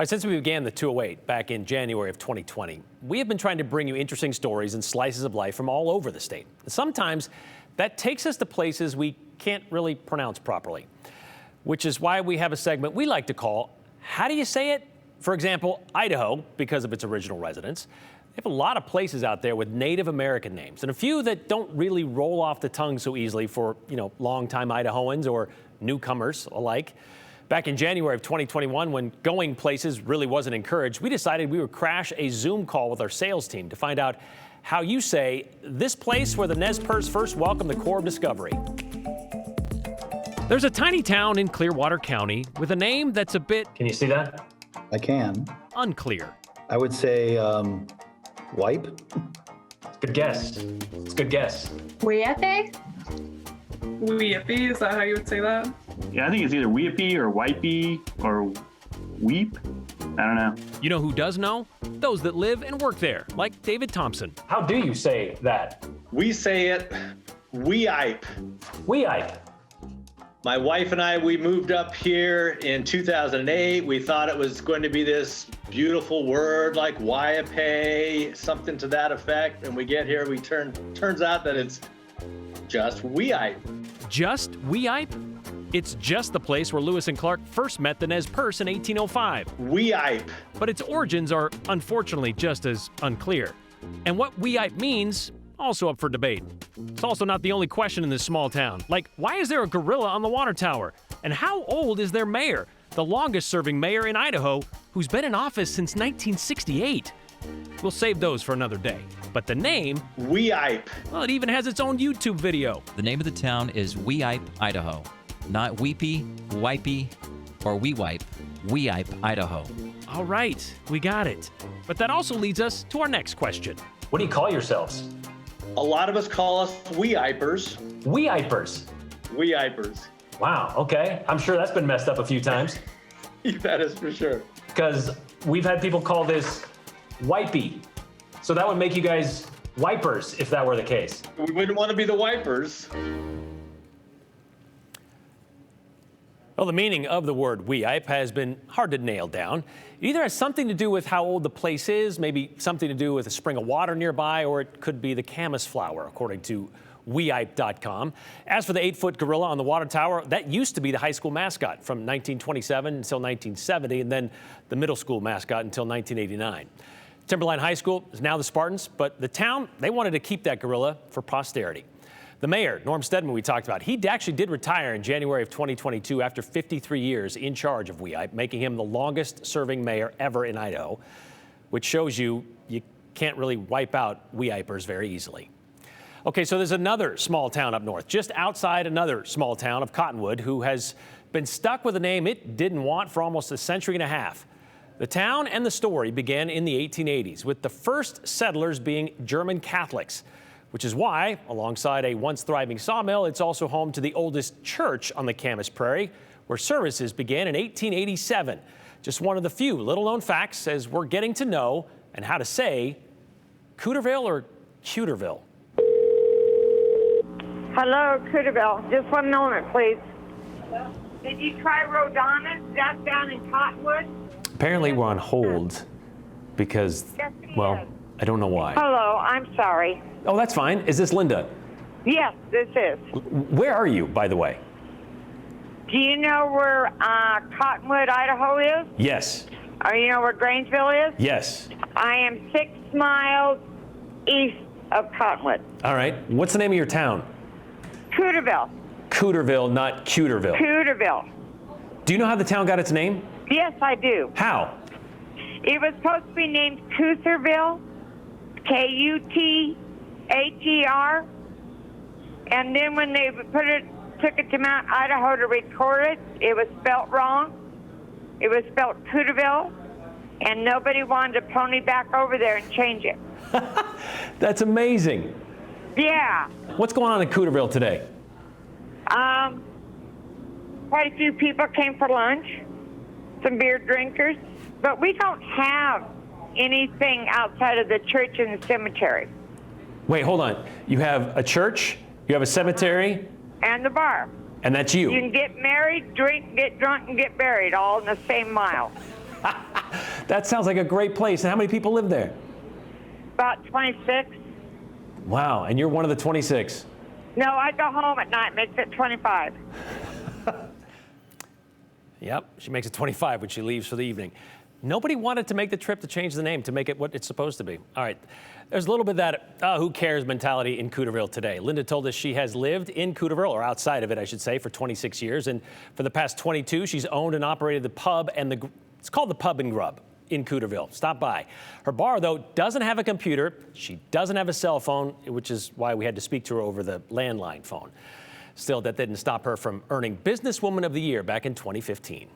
right, since we began the 208 back in January of 2020, we have been trying to bring you interesting stories and slices of life from all over the state. Sometimes that takes us to places we can't really pronounce properly, which is why we have a segment we like to call, How Do You Say It? For example, Idaho, because of its original residents. They have a lot of places out there with Native American names and a few that don't really roll off the tongue so easily for, longtime Idahoans or newcomers alike. Back in January of 2021, when going places really wasn't encouraged, we decided we would crash a Zoom call with our sales team to find out how you say this place where the Nez Perce first welcomed the Corps of Discovery. There's a tiny town in Clearwater County with a name that's a bit... Can you see that? I can. Unclear. I would say Weippe. Good guess. It's a good guess. Weippe? Weippe, is that how you would say that? Yeah, I think it's either Weippe or Weippe or Weep. I don't know. You know who does know? Those that live and work there, like David Thompson. How do you say that? We say it Weippe. Weippe. My wife and I, we moved up here in 2008. We thought it was going to be this beautiful word like Weippe, something to that effect. And we get here, turns out that it's just Weippe. Just Weippe? It's just the place where Lewis and Clark first met the Nez Perce in 1805. Weippe. But its origins are unfortunately just as unclear. And what Weippe means, also up for debate. It's also not the only question in this small town. Like, why is there a gorilla on the water tower? And how old is their mayor, the longest serving mayor in Idaho, who's been in office since 1968? We'll save those for another day. But the name, Weippe. well, it even has its own YouTube video. The name of the town is Weippe, Idaho. Not Weepy, Weippe, or Weippe. Weippe, Idaho. All right, we got it. But that also leads us to our next question. What do you call yourselves? A lot of us call us Weippers. Weippers. Weippers. Wow, okay. I'm sure that's been messed up a few times. That is for sure. Because we've had people call this Weippe. So that would make you guys wipers if that were the case. We wouldn't want to be the wipers. Well, the meaning of the word Weippe has been hard to nail down. It either has something to do with how old the place is, maybe something to do with a spring of water nearby, or it could be the camas flower, according to Weippe.com. As for the 8-foot gorilla on the water tower, that used to be the high school mascot from 1927 until 1970, and then the middle school mascot until 1989. Timberline High School is now the Spartans, but the town, they wanted to keep that gorilla for posterity. The mayor, Norm Stedman, we talked about, he actually did retire in January of 2022 after 53 years in charge of Weippe, making him the longest serving mayor ever in Idaho, which shows you can't really wipe out Weippers very easily. Okay, so there's another small town up north, just outside another small town of Cottonwood, who has been stuck with a name it didn't want for almost a century and a half. The town and the story began in the 1880s, with the first settlers being German Catholics, which is why, alongside a once thriving sawmill, it's also home to the oldest church on the Camas Prairie, where services began in 1887. Just one of the few little-known facts as we're getting to know and how to say Keuterville or Keuterville. Hello, Keuterville. Just 1 moment, please. Did you try Rhodanus? That's down in Cottonwood? Apparently we're on hold because, well, I don't know why. Hello, I'm sorry. Oh, that's fine. Is this Linda? Yes, this is. Where are you, by the way? Do you know where Cottonwood, Idaho is? Yes. Or you know where Grangeville is? Yes. I am 6 miles east of Cottonwood. All right. What's the name of your town? Keuterville. Keuterville, not Keuterville. Keuterville. Do you know how the town got its name? Yes, I do. How? It was supposed to be named Keuterville, Keuter, and then when they took it to Mount Idaho to record it, it was spelt wrong. It was spelt Keuterville, and nobody wanted to pony back over there and change it. That's amazing. Yeah. What's going on in Keuterville today? Quite a few people came for lunch, some beer drinkers, but we don't have anything outside of the church and the cemetery. Wait, hold on. You have a church, you have a cemetery, And the bar. and that's You you. can get married, drink, get drunk, and get buried all in the same mile. That sounds like a great place. And how many people live there? About 26. Wow, and you're one of the 26. No, I go home at night, makes it 25. Yep, she makes it 25 when she leaves for the evening. Nobody wanted to make the trip to change the name to make it what it's supposed to be. All right, there's a little bit of that who cares mentality in Keuterville today. Linda told us she has lived in Keuterville, or outside of it, I should say, for 26 years. And for the past 22, she's owned and operated the pub and it's called the Pub and Grub in Keuterville. Stop by. Her bar, though, doesn't have a computer. She doesn't have a cell phone, which is why we had to speak to her over the landline phone. Still, that didn't stop her from earning Businesswoman of the Year back in 2015.